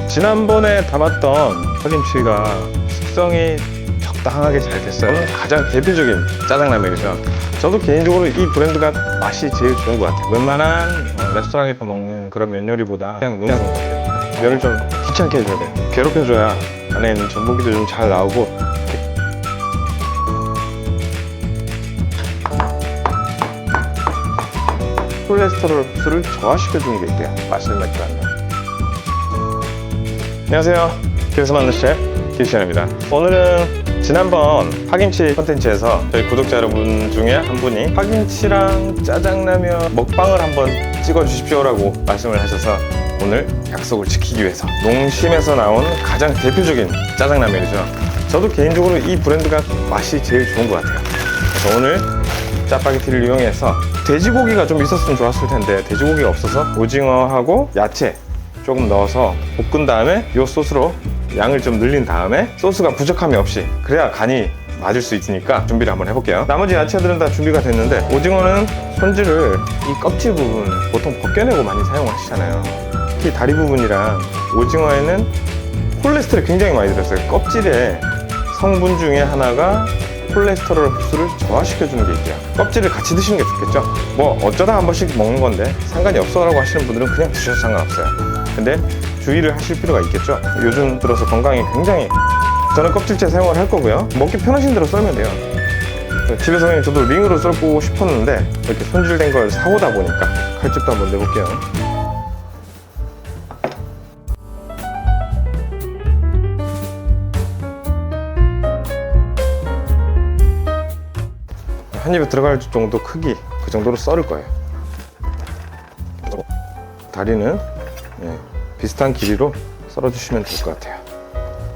지난번에 담았던 파김치가 숙성이 적당하게 잘 됐어요. 가장 대표적인 짜장라면이죠. 저도 개인적으로 이 브랜드가 맛이 제일 좋은 것 같아요. 웬만한 레스토랑에서 먹는 그런 면 요리보다 그냥 너무 좋은 것 같아요. 면을 좀 귀찮게 해줘야 돼요. 괴롭혀줘야 안에 있는 전분기도 좀 잘 나오고. 콜레스테롤 흡수를 저하시켜주는 게 있대요. 맛을 맺게 하면. 안녕하세요. 길에서 만난 셰프 길시현입니다. 오늘은 지난번 파김치 콘텐츠에서 저희 구독자 여러분 중에 한 분이 파김치랑 짜장라면 먹방을 한번 찍어주십시오라고 말씀을 하셔서 오늘 약속을 지키기 위해서 농심에서 나온 가장 대표적인 짜장라면이죠. 저도 개인적으로 이 브랜드가 맛이 제일 좋은 것 같아요. 그래서 오늘 짜파게티를 이용해서 돼지고기가 좀 있었으면 좋았을 텐데 돼지고기가 없어서 오징어하고 야채 조금 넣어서 볶은 다음에 이 소스로 양을 좀 늘린 다음에 소스가 부족함이 없이 그래야 간이 맞을 수 있으니까 준비를 한번 해볼게요. 나머지 야채들은 다 준비가 됐는데 오징어는 손질을 이 껍질 부분 보통 벗겨내고 많이 사용하시잖아요. 특히 다리 부분이랑 오징어에는 콜레스테롤이 굉장히 많이 들었어요. 껍질에 성분 중에 하나가 콜레스테롤 흡수를 저하시켜주는 게 있대요. 껍질을 같이 드시는 게 좋겠죠. 뭐 어쩌다 한 번씩 먹는 건데 상관이 없어 라고 하시는 분들은 그냥 드셔도 상관없어요. 근데 주의를 하실 필요가 있겠죠. 요즘 들어서 건강이 굉장히, 저는 껍질째 사용을 할 거고요. 먹기 편하신 대로 썰면 돼요. 집에서 그냥 저도 링으로 썰고 싶었는데 이렇게 손질된 걸 사오다 보니까 칼집도 한번 내볼게요. 한 입에 들어갈 정도 크기, 그 정도로 썰을 거예요. 다리는 비슷한 길이로 썰어주시면 될 것 같아요.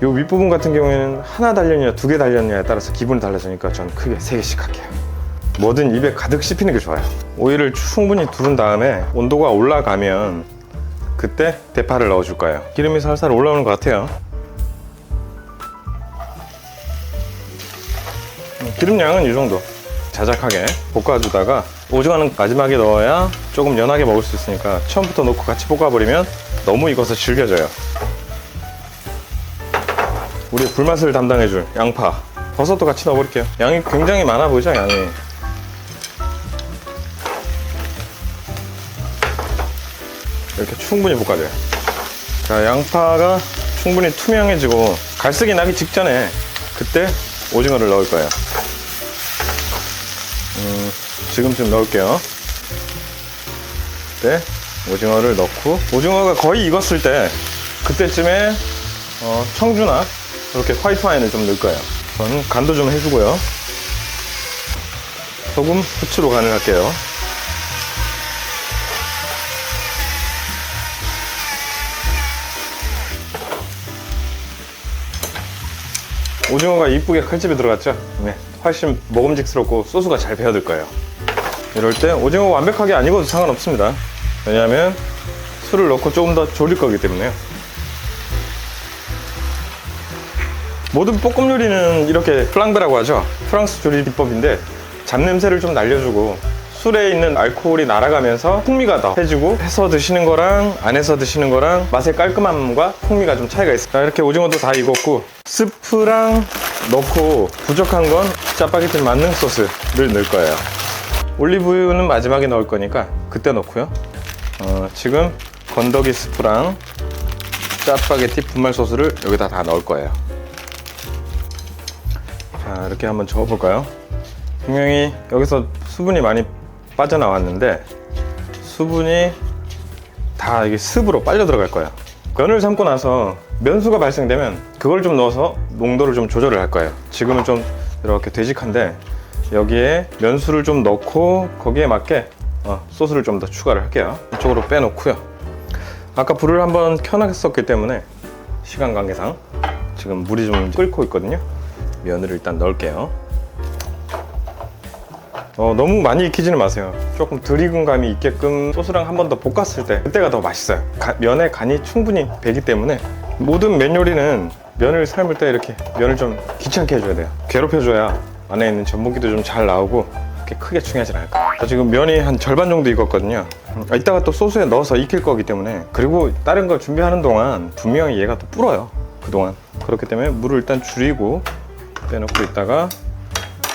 이 윗부분 같은 경우에는 하나 달렸냐 두 개 달렸냐에 따라서 기분이 달라지니까 저는 크게 3개씩 할게요. 뭐든 입에 가득 씹히는 게 좋아요. 오일을 충분히 두른 다음에 온도가 올라가면 그때 대파를 넣어줄 거예요. 기름이 살살 올라오는 것 같아요. 기름량은 이 정도 자작하게 볶아주다가 오징어는 마지막에 넣어야 조금 연하게 먹을 수 있으니까 처음부터 넣고 같이 볶아버리면 너무 익어서 질겨져요. 우리의 불맛을 담당해줄 양파, 버섯도 같이 넣어버릴게요. 양이 굉장히 많아 보이죠? 양이 이렇게 충분히 볶아줘요. 자, 양파가 충분히 투명해지고 갈색이 나기 직전에 그때 오징어를 넣을 거예요. 지금쯤 넣을게요. 네, 오징어를 넣고 오징어가 거의 익었을 때 그때쯤에 청주나 이렇게 화이트 와인을 좀 넣을 거예요. 저는 간도 좀 해주고요. 소금, 후추로 간을 할게요. 오징어가 이쁘게 칼집에 들어갔죠? 네, 훨씬 먹음직스럽고 소스가 잘 배어들 거예요. 이럴 때 오징어가 완벽하게 안 익어도 상관없습니다. 왜냐하면 술을 넣고 조금 더 졸일 거기 때문에요. 모든 볶음 요리는 이렇게 플랑베라고 하죠. 프랑스 조리 비법인데 잡냄새를 좀 날려주고 술에 있는 알코올이 날아가면서 풍미가 더 해지고 해서 드시는 거랑 안 해서 드시는 거랑 맛의 깔끔함과 풍미가 좀 차이가 있어요. 자, 이렇게 오징어도 다 익었고 스프랑 넣고 부족한 건 짜파게티 만능 소스를 넣을 거예요. 올리브유는 마지막에 넣을 거니까 그때 넣고요. 지금 건더기 스프랑 짜파게티 분말 소스를 여기다 다 넣을 거예요. 자, 이렇게 한번 저어볼까요? 분명히 여기서 수분이 많이 빠져나왔는데 수분이 다 이게 습으로 빨려 들어갈 거예요. 면을 삶고 나서 면수가 발생되면 그걸 좀 넣어서 농도를 좀 조절을 할 거예요. 지금은 좀 이렇게 되직한데 여기에 면수를 좀 넣고 거기에 맞게 소스를 좀 더 추가를 할게요. 이쪽으로 빼놓고요. 아까 불을 한번 켜놨었기 때문에 시간 관계상 지금 물이 좀 끓고 있거든요. 면을 일단 넣을게요. 너무 많이 익히지는 마세요. 조금 덜 익은 감이 있게끔 소스랑 한 번 더 볶았을 때 그때가 더 맛있어요. 면에 간이 충분히 배기 때문에 모든 면 요리는 면을 삶을 때 이렇게 면을 좀 귀찮게 해줘야 돼요. 괴롭혀줘야 안에 있는 전분기도 좀 잘 나오고 그렇게 크게 중요하진 않을 거예요. 지금 면이 한 절반 정도 익었거든요. 이따가 또 소스에 넣어서 익힐 거기 때문에, 그리고 다른 거 준비하는 동안 분명히 얘가 또 불어요, 그동안. 그렇기 때문에 물을 일단 줄이고 빼놓고 있다가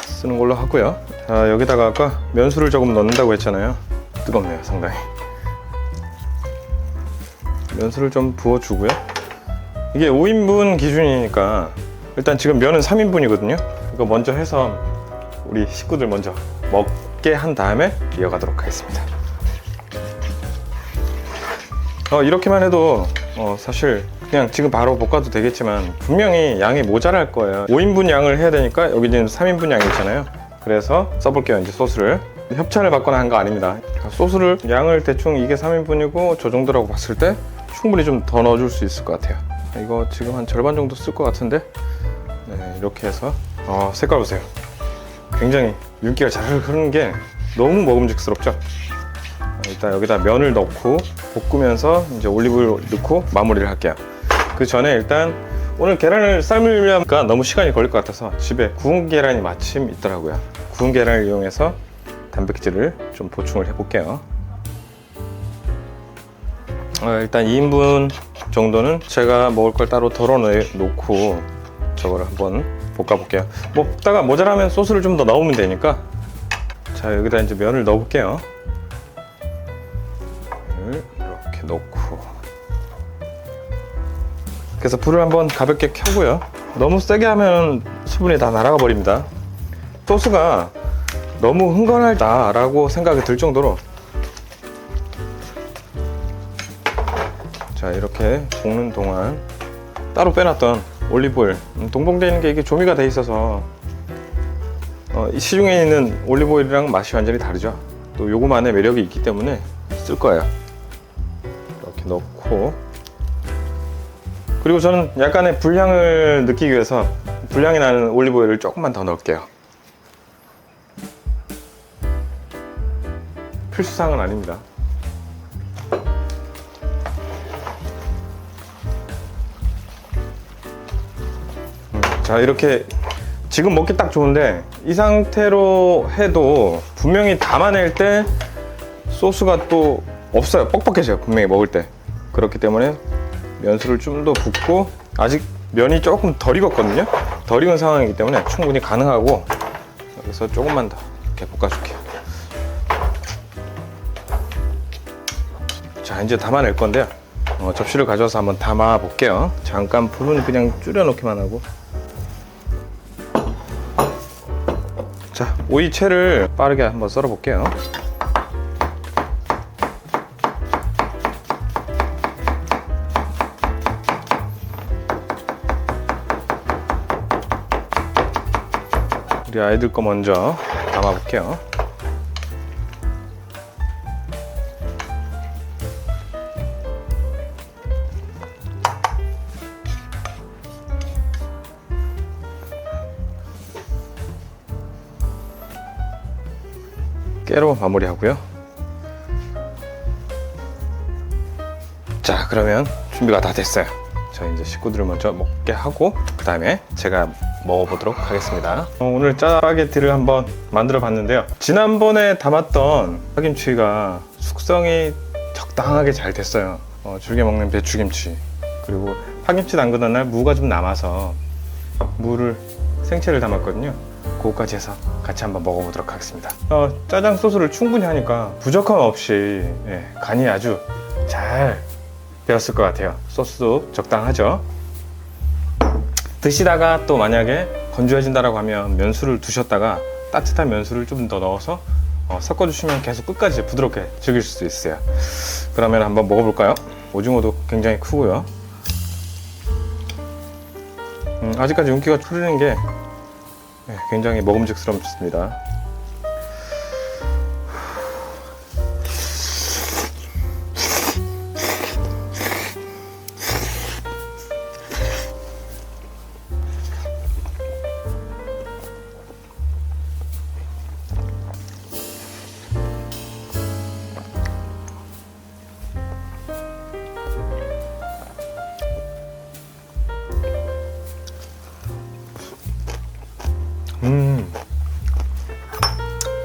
쓰는 걸로 하고요. 자, 여기다가 아까 면수를 조금 넣는다고 했잖아요. 뜨겁네요, 상당히. 면수를 좀 부어주고요. 이게 5인분 기준이니까 일단 지금 면은 3인분이거든요. 이거 먼저 해서 우리 식구들 먼저 먹게 한 다음에 이어가도록 하겠습니다. 이렇게만 해도 사실 그냥 지금 바로 볶아도 되겠지만 분명히 양이 모자랄 거예요. 5인분 양을 해야 되니까 여기 지금 3인분 양이 있잖아요. 그래서 써볼게요. 이제 소스를 협찬을 받거나 한 거 아닙니다. 소스를 양을 대충 이게 3인분이고 저 정도라고 봤을 때 충분히 좀 더 넣어줄 수 있을 것 같아요. 이거 지금 한 절반 정도 쓸 것 같은데, 네, 이렇게 해서 색깔 보세요. 굉장히 윤기가 잘 흐르는 게 너무 먹음직스럽죠. 일단 여기다 면을 넣고 볶으면서 이제 올리브를 넣고 마무리를 할게요. 그 전에 일단 오늘 계란을 삶으려니까 너무 시간이 걸릴 것 같아서 집에 구운 계란이 마침 있더라고요. 구운 계란을 이용해서 단백질을 좀 보충을 해볼게요. 일단 2인분 정도는 제가 먹을 걸 따로 덜어 놓고 저거를 한번 볶아볼게요. 볶다가 모자라면 소스를 좀 더 넣으면 되니까. 자, 여기다 이제 면을 넣어볼게요. 이렇게 넣고, 그래서 불을 한번 가볍게 켜고요. 너무 세게 하면 수분이 다 날아가 버립니다. 소스가 너무 흥건하다 라고 생각이 들 정도로. 자, 이렇게 볶는 동안 따로 빼놨던 올리브오일, 동봉되어 있는 게 이게 조미가 돼 있어서 시중에 있는 올리브오일이랑 맛이 완전히 다르죠. 또 요거만의 매력이 있기 때문에 쓸 거예요. 이렇게 넣고, 그리고 저는 약간의 불향을 느끼기 위해서 불향이 나는 올리브오일을 조금만 더 넣을게요. 필수사항은 아닙니다. 자, 이렇게 지금 먹기 딱 좋은데 이 상태로 해도 분명히 담아낼 때 소스가 또 없어요. 뻑뻑해져요, 분명히 먹을 때. 그렇기 때문에 면수를 좀 더 붓고, 아직 면이 조금 덜 익었거든요. 덜 익은 상황이기 때문에 충분히 가능하고, 여기서 조금만 더 이렇게 볶아줄게요. 자, 이제 담아낼 건데요. 접시를 가져와서 한번 담아 볼게요. 잠깐 불은 그냥 줄여놓기만 하고. 자, 오이채를 빠르게 한번 썰어 볼게요. 우리 아이들 거 먼저 담아 볼게요. 깨로 마무리하고요. 자, 그러면 준비가 다 됐어요. 자, 이제 식구들을 먼저 먹게 하고 그 다음에 제가 먹어보도록 하겠습니다. 오늘 짜파게티를 한번 만들어 봤는데요. 지난번에 담았던 파김치가 숙성이 적당하게 잘 됐어요. 즐겨 먹는 배추김치, 그리고 파김치 담그던 날 무가 좀 남아서 무를 생채를 담았거든요. 그거까지 해서 같이 한번 먹어보도록 하겠습니다. 짜장 소스를 충분히 하니까 부족함 없이, 간이 아주 잘 배웠을 것 같아요. 소스도 적당하죠. 드시다가 또 만약에 건조해진다라고 하면 면수를 두셨다가 따뜻한 면수를 좀 더 넣어서 섞어주시면 계속 끝까지 부드럽게 즐길 수 있어요. 그러면 한번 먹어볼까요? 오징어도 굉장히 크고요. 아직까지 윤기가 흐르는 게 굉장히 먹음직스럽습니다.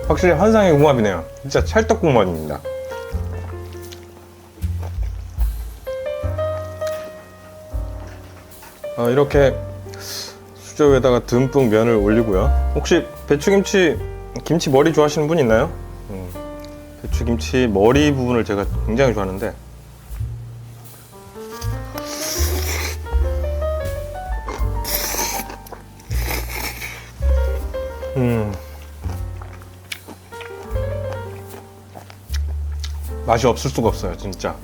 확실히 환상의 궁합이네요. 진짜 찰떡궁합입니다. 이렇게 수저 위에다가 듬뿍 면을 올리고요. 혹시 배추김치 김치 머리 좋아하시는 분 있나요? 배추김치 머리 부분을 제가 굉장히 좋아하는데, 맛이 없을 수가 없어요, 진짜.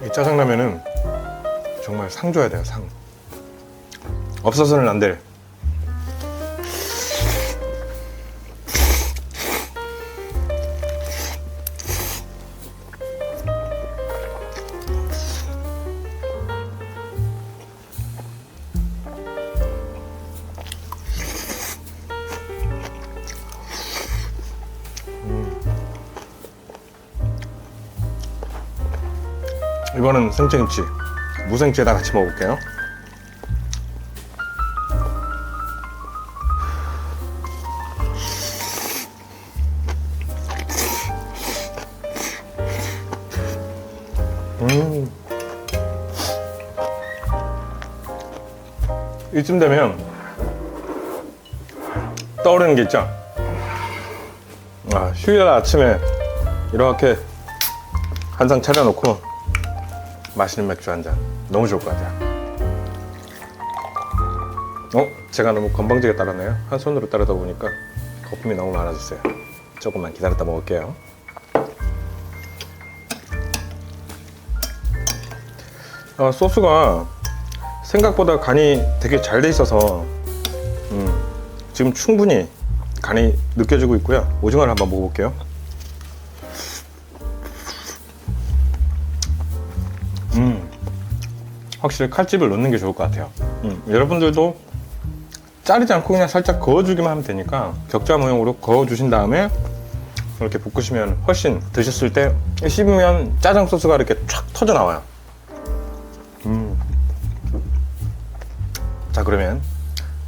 이 짜장라면은 정말 상 줘야 돼요, 상. 없어서는 안 될. 이거는 생채김치, 무생채에다 같이 먹어볼게요. 이쯤 되면 떠오르는 게 있죠. 휴일 아침에 이렇게 한 상 차려놓고 맛있는 맥주 한 잔, 너무 좋을 것 같아요. 제가 너무 건방지게 따랐네요. 한 손으로 따르다 보니까 거품이 너무 많아졌어요. 조금만 기다렸다 먹을게요. 소스가 생각보다 간이 되게 잘 돼 있어서 지금 충분히 간이 느껴지고 있고요. 오징어를 한번 먹어볼게요. 확실히 칼집을 넣는 게 좋을 것 같아요. 여러분들도 자르지 않고 그냥 살짝 그어주기만 하면 되니까 격자 모형으로 그어주신 다음에 이렇게 볶으시면 훨씬 드셨을 때 씹으면 짜장 소스가 이렇게 촥 터져 나와요. 자, 그러면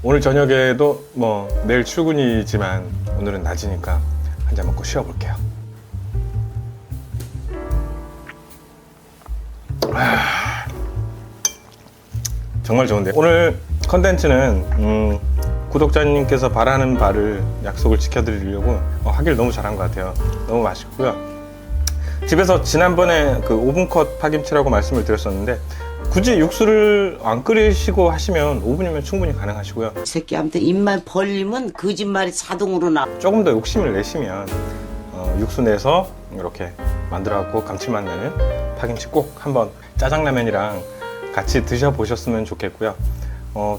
오늘 저녁에도 뭐 내일 출근이지만 오늘은 낮이니까 한 잔 먹고 쉬어볼게요. 정말 좋은데, 오늘 컨텐츠는 구독자님께서 바라는 바를 약속을 지켜드리려고 하길 너무 잘한 것 같아요. 너무 맛있고요. 집에서 지난번에 그 오븐컷 파김치라고 말씀을 드렸었는데, 굳이 육수를 안 끓이시고 하시면 5분이면 충분히 가능하시고요. 새끼한테 입만 벌리면 거짓말이 자동으로 나. 조금 더 욕심을 내시면 육수 내서 이렇게 만들어갖고 감칠맛 나는 파김치 꼭 한번 짜장라면이랑 같이 드셔보셨으면 좋겠고요.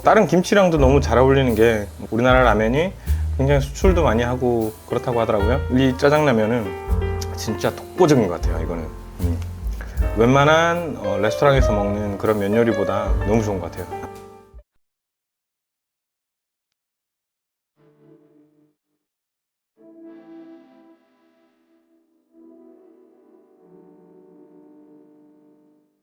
다른 김치랑도 너무 잘 어울리는 게, 우리나라 라면이 굉장히 수출도 많이 하고 그렇다고 하더라고요. 이 짜장라면은 진짜 독보적인 것 같아요. 이거는 웬만한 레스토랑에서 먹는 그런 면 요리보다 너무 좋은 것 같아요.